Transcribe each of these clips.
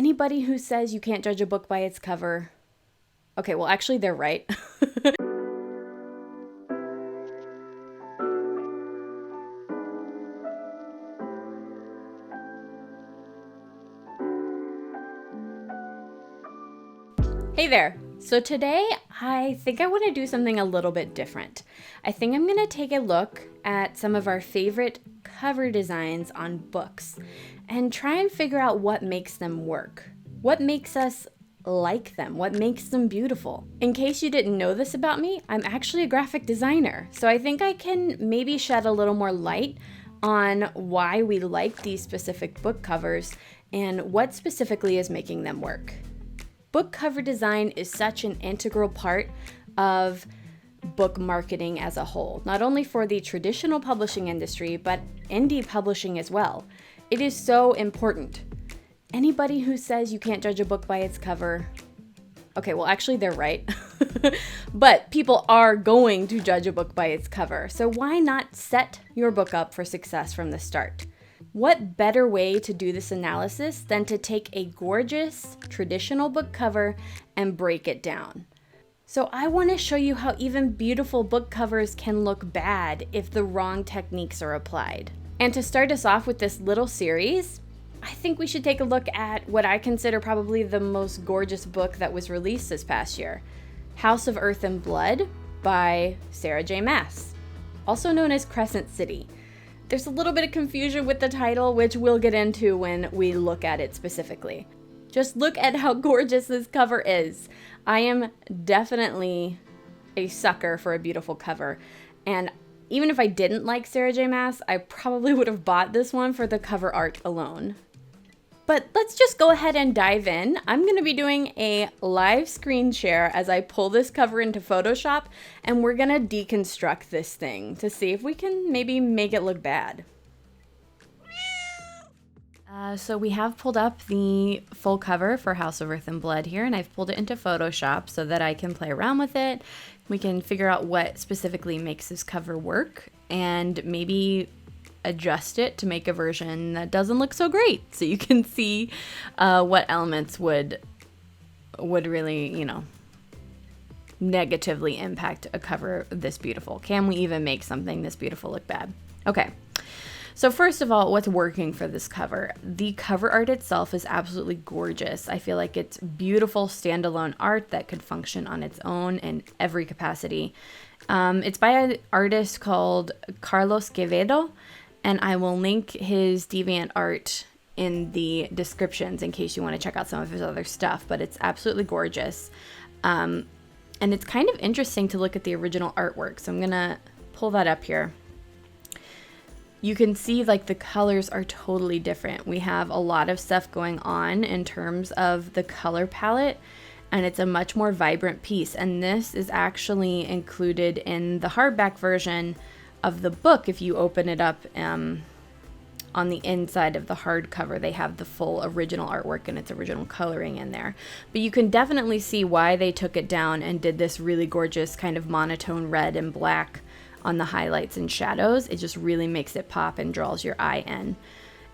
Anybody who says you can't judge a book by its cover, okay, well, actually, they're right. Hey there. So today, I think I want to do something a little bit different. I think I'm going to take a look at some of our favorite cover designs on books and try and figure out what makes them work. What makes us like them? What makes them beautiful? In case you didn't know this about me, I'm actually a graphic designer. So I think I can maybe shed a little more light on why we like these specific book covers and what specifically is making them work. Book cover design is such an integral part of book marketing as a whole, not only for the traditional publishing industry, but indie publishing as well. It is so important. Anybody who says you can't judge a book by its cover, okay, well, actually, they're right. But people are going to judge a book by its cover. So why not set your book up for success from the start? What better way to do this analysis than to take a gorgeous traditional book cover and break it down? So I want to show you how even beautiful book covers can look bad if the wrong techniques are applied. And to start us off with this little series, I think we should take a look at what I consider probably the most gorgeous book that was released this past year, House of Earth and Blood by Sarah J. Maas, also known as Crescent City. There's a little bit of confusion with the title, which we'll get into when we look at it specifically. Just look at how gorgeous this cover is. I am definitely a sucker for a beautiful cover. And even if I didn't like Sarah J. Maas, I probably would have bought this one for the cover art alone. But let's just go ahead and dive in. I'm going to be doing a live screen share as I pull this cover into Photoshop, and we're going to deconstruct this thing to see if we can maybe make it look bad. So we have pulled up the full cover for House of Earth and Blood here, and I've pulled it into Photoshop so that I can play around with it. We can figure out what specifically makes this cover work and maybe adjust it to make a version that doesn't look so great, so you can see what elements would really, negatively impact a cover this beautiful. Can we even make something this beautiful look bad? Okay, so first of all, what's working for this cover? The cover art itself is absolutely gorgeous. I feel like it's beautiful standalone art that could function on its own in every capacity. It's by an artist called Carlos Quevedo, and I will link his DeviantArt in the descriptions in case you want to check out some of his other stuff, but it's absolutely gorgeous. And it's kind of interesting to look at the original artwork, so I'm going to pull that up here. You can see like the colors are totally different. We have a lot of stuff going on in terms of the color palette, and it's a much more vibrant piece. And this is actually included in the hardback version of the book. If you open it up on the inside of the hardcover, they have the full original artwork and its original coloring in there. But you can definitely see why they took it down and did this really gorgeous kind of monotone red and black on the highlights and shadows. It just really makes it pop and draws your eye in.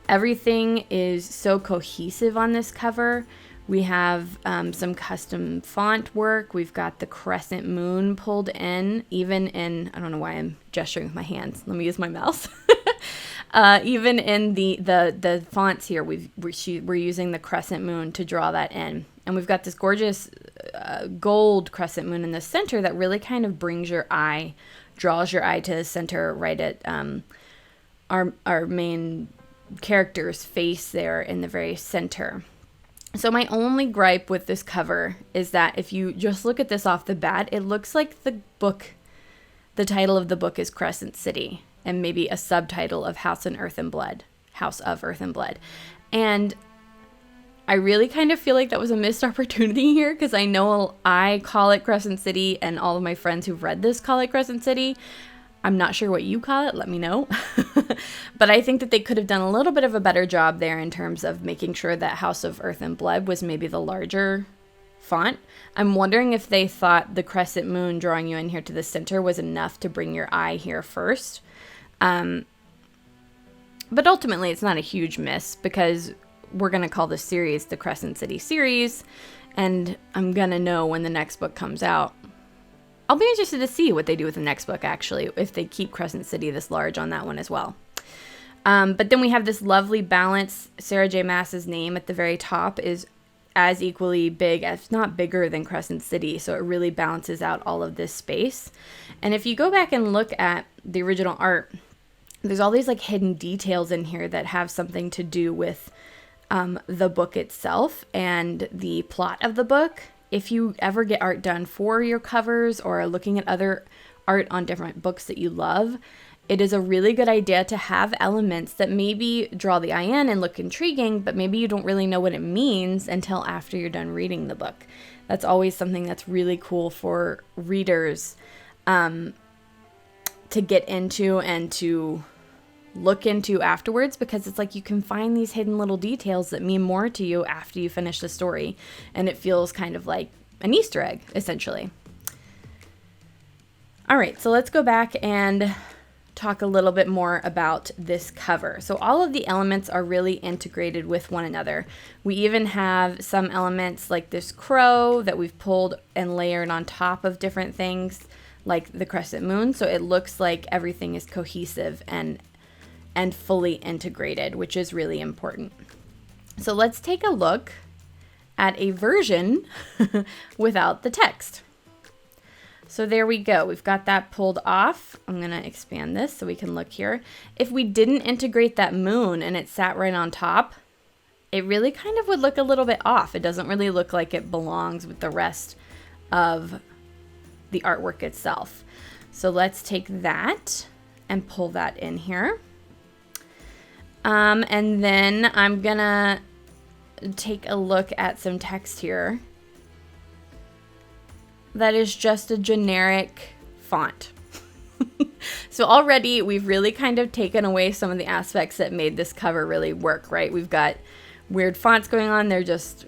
Everything is so cohesive on this cover. We have some custom font work. We've got the crescent moon pulled in, even in, I don't know why I'm gesturing with my hands. Let me use my mouse. Even in the fonts here, we're using the crescent moon to draw that in. And we've got this gorgeous gold crescent moon in the center that really kind of brings your eye, draws your eye to the center right at our main character's face there in the very center. So my only gripe with this cover is that if you just look at this off the bat, it looks like the title of the book is Crescent City, and maybe a subtitle of House of Earth and Blood. And I really kind of feel like that was a missed opportunity here, because I know I call it Crescent City, and all of my friends who've read this call it Crescent City. I'm not sure what you call it, let me know. But I think that they could have done a little bit of a better job there in terms of making sure that House of Earth and Blood was maybe the larger font. I'm wondering if they thought the crescent moon drawing you in here to the center was enough to bring your eye here first. But ultimately, it's not a huge miss, because we're going to call this series the Crescent City series, and I'm going to know when the next book comes out. I'll be interested to see what they do with the next book, actually, if they keep Crescent City this large on that one as well. But then we have this lovely balance. Sarah J. Maas's name at the very top is as equally big, if not bigger, than Crescent City. So it really balances out all of this space. And if you go back and look at the original art, there's all these like hidden details in here that have something to do with the book itself and the plot of the book. If you ever get art done for your covers or are looking at other art on different books that you love, it is a really good idea to have elements that maybe draw the eye in and look intriguing, but maybe you don't really know what it means until after you're done reading the book. That's always something that's really cool for readers to get into and to look into afterwards, because it's like you can find these hidden little details that mean more to you after you finish the story, and it feels kind of like an Easter egg, essentially. All right, so let's go back and talk a little bit more about this cover. So all of the elements are really integrated with one another. We even have some elements like this crow that we've pulled and layered on top of different things like the crescent moon. So it looks like everything is cohesive and fully integrated, which is really important. So let's take a look at a version without the text. So there we go. We've got that pulled off. I'm going to expand this so we can look here. If we didn't integrate that moon and it sat right on top, it really kind of would look a little bit off. It doesn't really look like it belongs with the rest of the artwork itself. So let's take that and pull that in here. And then I'm going to take a look at some text here that is just a generic font. So already we've really kind of taken away some of the aspects that made this cover really work, right? We've got weird fonts going on. They're just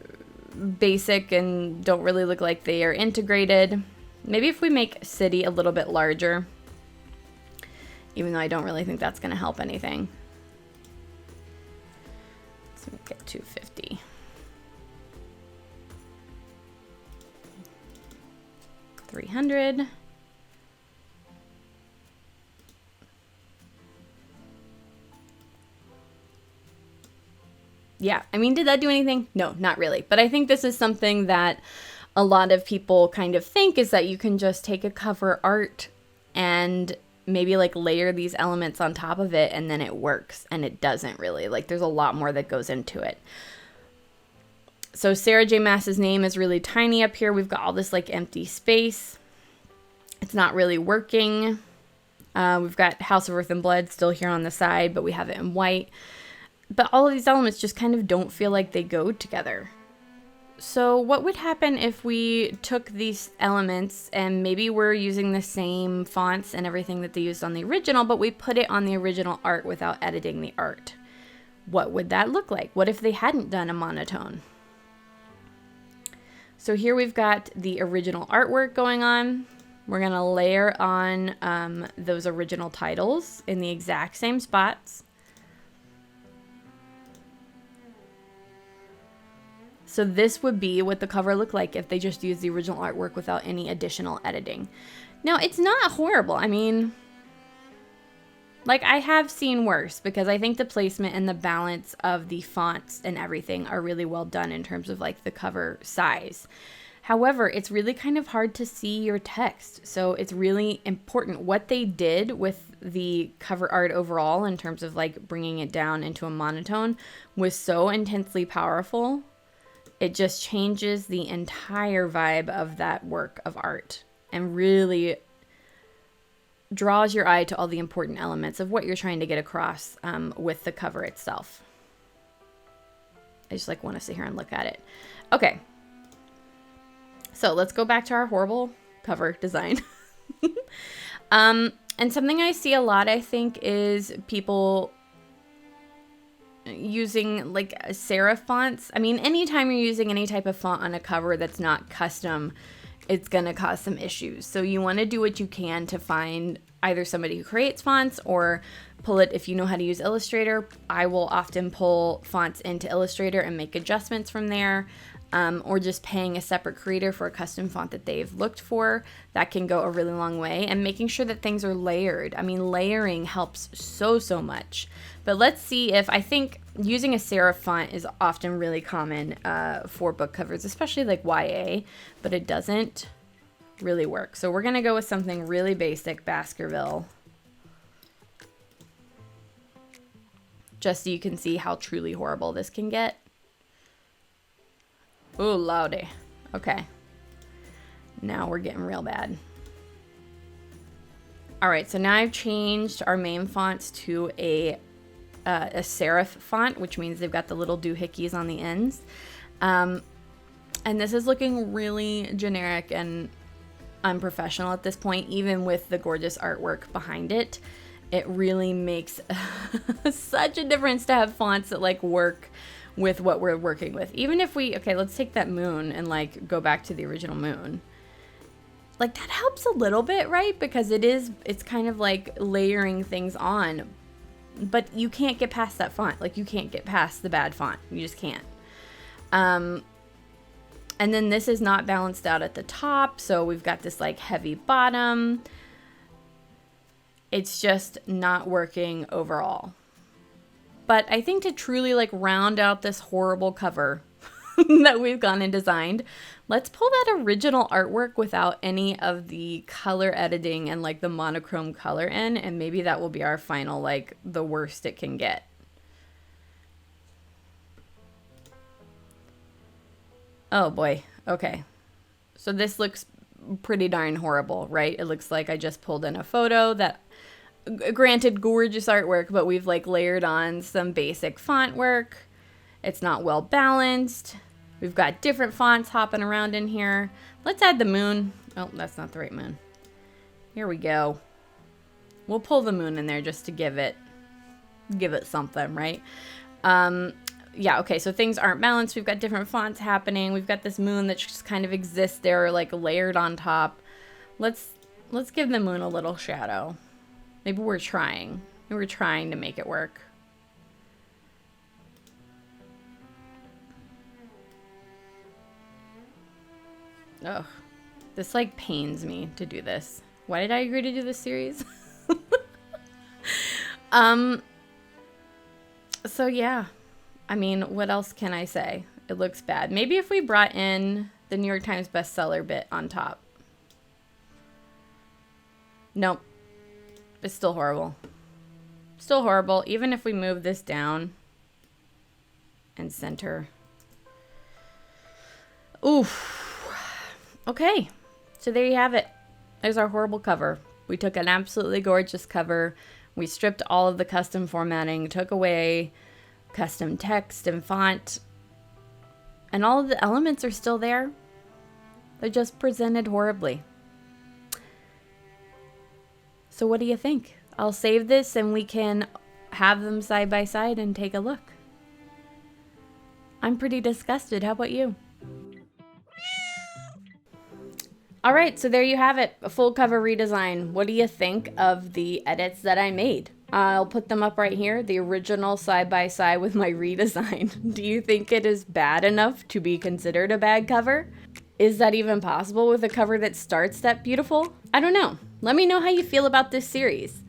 basic and don't really look like they are integrated. Maybe if we make city a little bit larger, even though I don't really think that's going to help anything. Let's make it 250. $300. Yeah, I mean, did that do anything? No, not really. But I think this is something that a lot of people kind of think, is that you can just take a cover art and maybe like layer these elements on top of it and then it works, and it doesn't really. Like, there's a lot more that goes into it. So Sarah J. Maas's name is really tiny up here. We've got all this like empty space. It's not really working. We've got House of Earth and Blood still here on the side, but we have it in white. But all of these elements just kind of don't feel like they go together. So what would happen if we took these elements and maybe we're using the same fonts and everything that they used on the original, but we put it on the original art without editing the art? What would that look like? What if they hadn't done a monotone? So here we've got the original artwork going on. We're going to layer on those original titles in the exact same spots. So this would be what the cover looked like if they just used the original artwork without any additional editing. Now, it's not horrible. I mean, like, I have seen worse, because I think the placement and the balance of the fonts and everything are really well done in terms of like the cover size. However, it's really kind of hard to see your text. So it's really important. What they did with the cover art overall in terms of like bringing it down into a monotone was so intensely powerful. It just changes the entire vibe of that work of art and really draws your eye to all the important elements of what you're trying to get across with the cover itself. I just like want to sit here and look at it. Okay. So let's go back to our horrible cover design. And something I see a lot, I think, is people using like serif fonts. I mean, anytime you're using any type of font on a cover that's not custom, it's going to cause some issues. So you want to do what you can to find either somebody who creates fonts or pull it if you know how to use Illustrator. I will often pull fonts into Illustrator and make adjustments from there, or just paying a separate creator for a custom font that they've looked for. That can go a really long way. And making sure that things are layered. I mean, layering helps so much. But let's see if, I think using a serif font is often really common for book covers, especially like YA, but it doesn't really work. So we're gonna go with something really basic, Baskerville. Just so you can see how truly horrible this can get. Ooh, lordy. Okay. Now we're getting real bad. All right, so now I've changed our main fonts to a serif font, which means they've got the little doohickeys on the ends. And this is looking really generic and unprofessional at this point, even with the gorgeous artwork behind it. It really makes such a difference to have fonts that like work with what we're working with. Even if we, okay, let's take that moon and like go back to the original moon. Like that helps a little bit, right? Because it's kind of like layering things on, but you can't get past that font. Like you can't get past the bad font. You just can't. And then this is not balanced out at the top. So we've got this like heavy bottom. It's just not working overall. But I think to truly like round out this horrible cover that we've gone and designed, let's pull that original artwork without any of the color editing and like the monochrome color in, and maybe that will be our final, like the worst it can get. Oh boy. Okay. So this looks pretty darn horrible, right? It looks like I just pulled in a photo that, granted, gorgeous artwork, but we've like layered on some basic font work. It's not well balanced. We've got different fonts hopping around in here. Let's add the moon. Oh, that's not the right moon. Here we go. We'll pull the moon in there just to give it something, right? Yeah, okay, so things aren't balanced. We've got different fonts happening. We've got this moon that just kind of exists there, like layered on top. Let's give the moon a little shadow. Maybe we're trying. Maybe we're trying to make it work. Ugh. This like pains me to do this. Why did I agree to do this series? So yeah. I mean, what else can I say? It looks bad. Maybe if we brought in the New York Times bestseller bit on top. Nope. It's still horrible. Still horrible. Even if we move this down and center. Oof. Okay. So there you have it. There's our horrible cover. We took an absolutely gorgeous cover. We stripped all of the custom formatting, took away custom text and font, and all of the elements are still there. They're just presented horribly. So what do you think? I'll save this and we can have them side by side and take a look. I'm pretty disgusted. How about you? All right, so there you have it, a full cover redesign. What do you think of the edits that I made? I'll put them up right here, the original side by side with my redesign. Do you think it is bad enough to be considered a bad cover? Is that even possible with a cover that starts that beautiful? I don't know. Let me know how you feel about this series.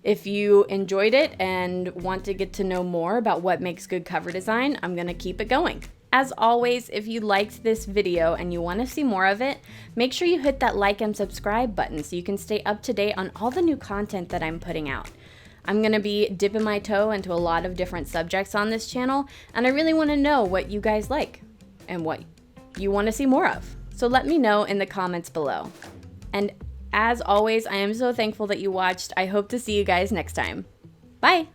If you enjoyed it and want to get to know more about what makes good cover design, I'm gonna keep it going. As always, if you liked this video and you want to see more of it, make sure you hit that like and subscribe button so you can stay up to date on all the new content that I'm putting out. I'm going to be dipping my toe into a lot of different subjects on this channel, and I really want to know what you guys like and what you want to see more of. So let me know in the comments below. And as always, I am so thankful that you watched. I hope to see you guys next time. Bye!